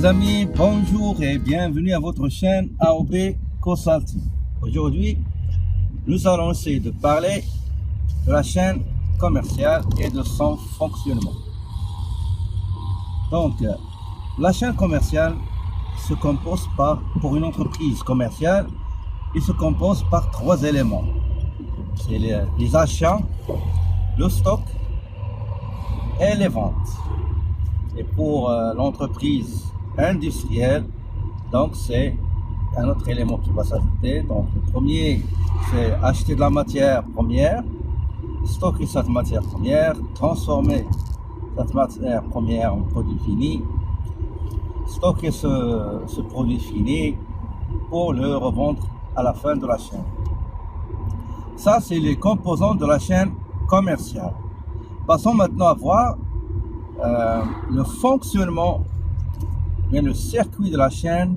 Les amis, bonjour et bienvenue à votre chaîne AOB Consulting. Aujourd'hui, nous allons essayer de parler de la chaîne commerciale et de son fonctionnement. Donc, la chaîne commerciale se compose pour une entreprise commerciale, il se compose par trois éléments. C'est les achats, le stock et les ventes. Et pour l'entreprise industrielle, donc c'est un autre élément qui va s'ajouter. Donc le premier, c'est acheter de la matière première, stocker cette matière première, transformer cette matière première en produit fini, stocker ce produit fini pour le revendre à la fin de la chaîne. Ça, c'est les composants de la chaîne commerciale. Passons maintenant à voir le fonctionnement, bien le circuit de la chaîne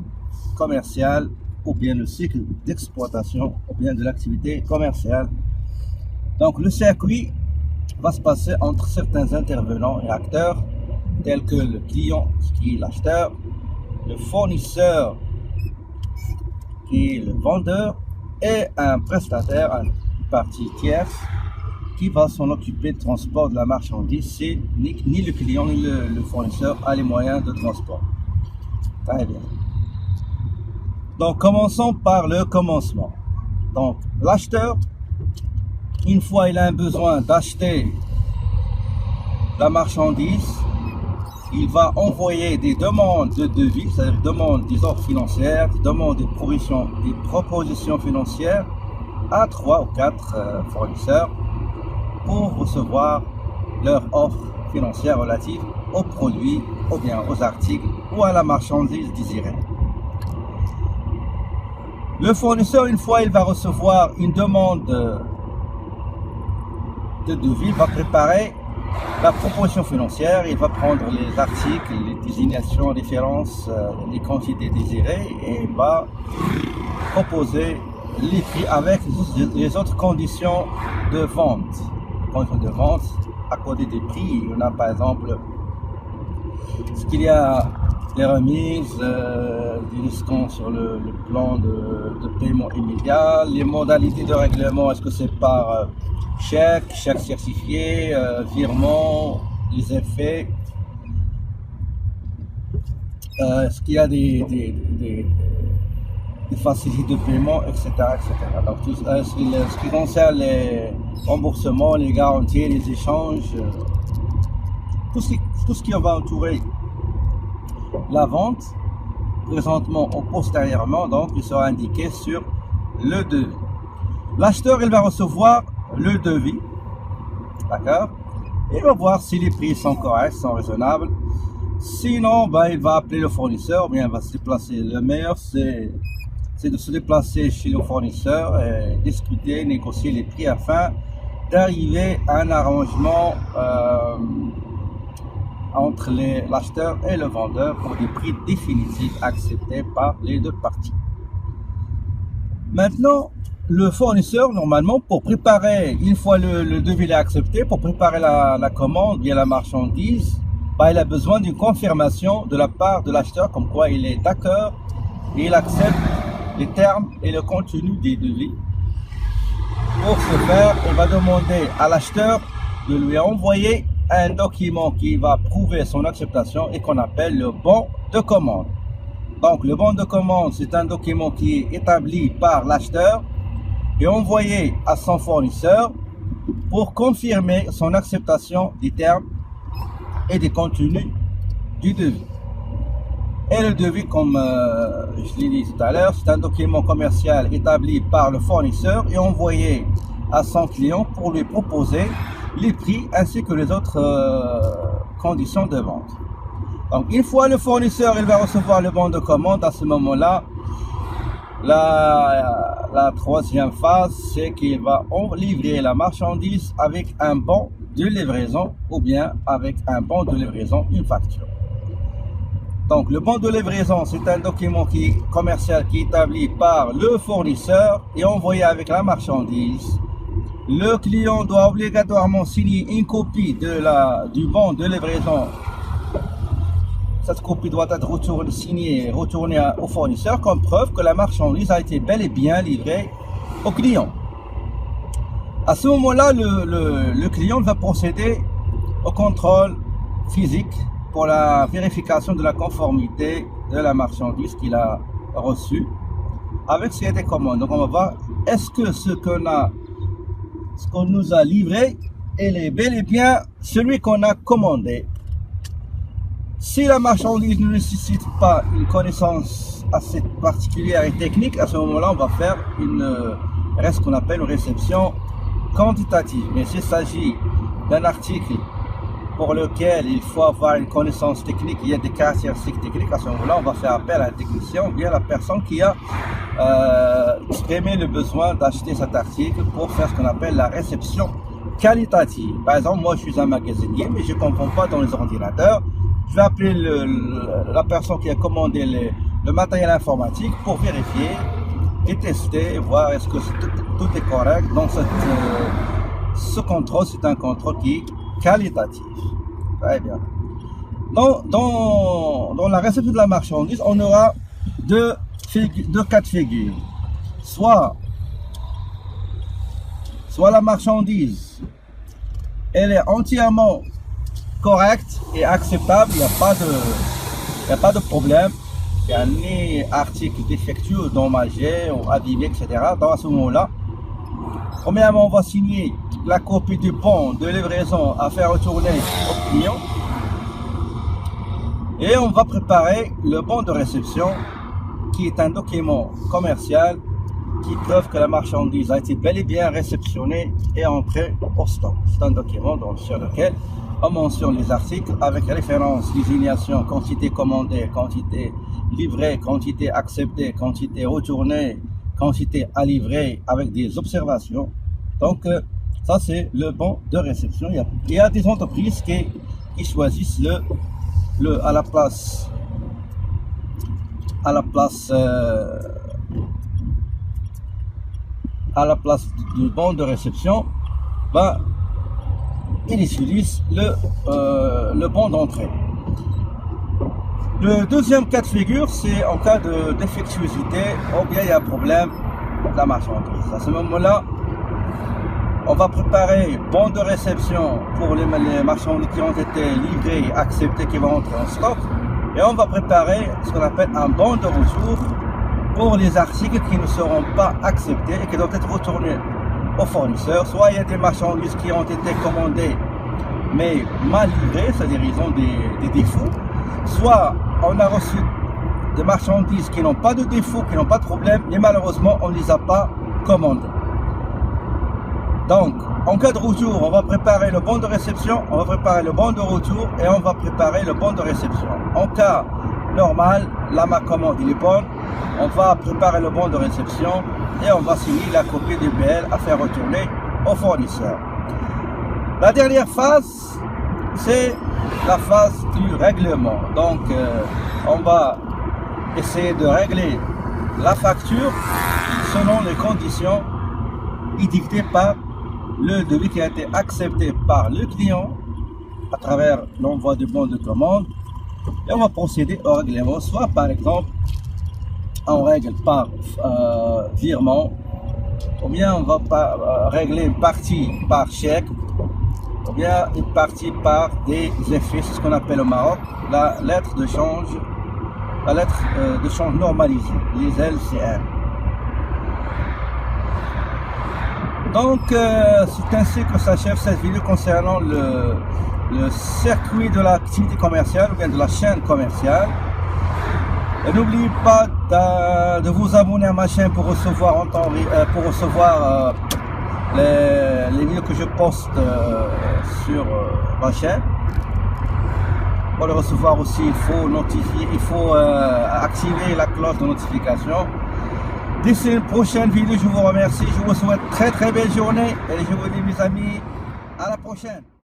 commerciale ou bien le cycle d'exploitation ou bien de l'activité commerciale. Donc le circuit va se passer entre certains intervenants et acteurs tels que le client qui est l'acheteur, le fournisseur qui est le vendeur et un prestataire, une partie tierce qui va s'en occuper du transport de la marchandise si ni le client ni le fournisseur a les moyens de transport. Très bien. Donc commençons par le commencement. Donc l'acheteur, une fois il a un besoin d'acheter la marchandise, il va envoyer des demandes de devis, c'est-à-dire demandes des offres financières, des demandes des propositions financières à 3 ou 4 fournisseurs pour recevoir leur offre financière relative aux produits ou bien aux articles ou à la marchandise désirée. Le fournisseur, une fois il va recevoir une demande de devis, il va préparer la proposition financière, il va prendre les articles, les désignations, les références, les quantités désirées et il va proposer les prix avec les autres conditions de vente. De vente à côté des prix, il y en a par exemple ce qu'il y a des remises, des discounts sur le plan de paiement immédiat, les modalités de règlement, est-ce que c'est par chèque certifié, virement, les effets, est-ce qu'il y a des facilités de paiement, etc. Donc ce qui concerne les remboursements, les garanties, les échanges, tout ce qui va entourer la vente, présentement ou postérieurement, donc il sera indiqué sur le devis. L'acheteur, il va recevoir le devis, d'accord, il va voir si les prix sont corrects, sont raisonnables. Sinon, il va appeler le fournisseur, ou bien il va se déplacer. Le meilleur, c'est de se déplacer chez le fournisseur et discuter, négocier les prix afin d'arriver à un arrangement entre l'acheteur et le vendeur pour des prix définitifs acceptés par les deux parties. Maintenant, le fournisseur, normalement, pour préparer, une fois le devis est accepté, pour préparer la commande, bien la marchandise, il a besoin d'une confirmation de la part de l'acheteur comme quoi il est d'accord et il accepte les termes et le contenu des devis. Pour ce faire, il va demander à l'acheteur de lui envoyer un document qui va prouver son acceptation et qu'on appelle le bon de commande. Donc le bon de commande, c'est un document qui est établi par l'acheteur et envoyé à son fournisseur pour confirmer son acceptation des termes et des contenus du devis. Et le devis, comme je l'ai dit tout à l'heure, c'est un document commercial établi par le fournisseur et envoyé à son client pour lui proposer les prix ainsi que les autres conditions de vente. Donc une fois le fournisseur il va recevoir le bon de commande, à ce moment-là, la troisième phase, c'est qu'il va livrer la marchandise avec un bon de livraison ou bien avec un bon de livraison, une facture. Donc le bon de livraison, c'est un document commercial qui est établi par le fournisseur et envoyé avec la marchandise. Le client doit obligatoirement signer une copie du bon de livraison cette copie doit être signée et retournée au fournisseur comme preuve que la marchandise a été bel et bien livrée au client. À ce moment-là, le client va procéder au contrôle physique pour la vérification de la conformité de la marchandise qu'il a reçue avec ce qui a été commandé. Donc on va voir, est-ce que ce qu'on nous a livré, il est bel et bien celui qu'on a commandé. Si la marchandise ne nécessite pas une connaissance assez particulière et technique, à ce moment-là, on va faire ce qu'on appelle une réception quantitative. Mais s'il s'agit d'un article pour lequel il faut avoir une connaissance technique, il y a des caractéristiques techniques, à ce moment-là, on va faire appel à un technicien ou bien à la personne qui a exprimé le besoin d'acheter cet article pour faire ce qu'on appelle la réception qualitative. Par exemple, moi, je suis un magasinier, mais je ne comprends pas dans les ordinateurs. Je vais appeler la personne qui a commandé le matériel informatique pour vérifier et tester, voir est-ce que tout est correct. Donc, ce contrôle, c'est un contrôle qui est qualitatif. Très bien. Dans la réception de la marchandise, on aura deux cas de figure. Soit la marchandise, elle est entièrement correcte et acceptable, il n'y a pas de problème, il n'y a ni article défectueux, endommagé ou abîmé, etc. Dans à ce moment-là, premièrement, on va signer la copie du bon de livraison à faire retourner au client et on va préparer le bon de réception qui est un document commercial qui prouve que la marchandise a été bel et bien réceptionnée et entrée au stock. C'est un document sur lequel on mentionne les articles avec référence, désignation, quantité commandée, quantité livrée, quantité acceptée, quantité retournée, quantité à livrer avec des observations. Donc ça c'est le bon de réception. Il y a des entreprises qui choisissent à la place du bon de réception, ils utilisent le bon d'entrée. Le deuxième cas de figure, c'est en cas de défectuosité ou bien il y a un problème de la marchandise. À ce moment-là, on va préparer bon de réception pour les marchandises qui ont été livrées, acceptées, qui vont entrer en stock. Et on va préparer ce qu'on appelle un bon de retour pour les articles qui ne seront pas acceptés et qui doivent être retournés au fournisseur. Soit il y a des marchandises qui ont été commandées mais mal livrées, c'est-à-dire ils ont des défauts. Soit on a reçu des marchandises qui n'ont pas de défauts, qui n'ont pas de problème, mais malheureusement on ne les a pas commandées. Donc, en cas de retour, on va préparer le bon de réception, on va préparer le bon de retour et on va préparer le bon de réception. En cas normal, la commande il est bonne, on va préparer le bon de réception et on va signer la copie du BL à faire retourner au fournisseur. La dernière phase, c'est la phase du règlement. Donc, on va essayer de régler la facture selon les conditions édictées par le devis qui a été accepté par le client à travers l'envoi du bon de commande et on va procéder au règlement, soit par exemple on règle par virement ou bien on va régler une partie par chèque ou bien une partie par des effets, c'est ce qu'on appelle au Maroc la lettre de change normalisée, les LCN. Donc, c'est ainsi que s'achève cette vidéo concernant le circuit de l'activité commerciale ou bien de la chaîne commerciale. N'oubliez pas de vous abonner à ma chaîne pour recevoir, les vidéos que je poste sur ma chaîne. Pour le recevoir aussi, il faut activer la cloche de notification. D'ici une prochaine vidéo, je vous remercie. Je vous souhaite très belle journée et je vous dis mes amis, à la prochaine.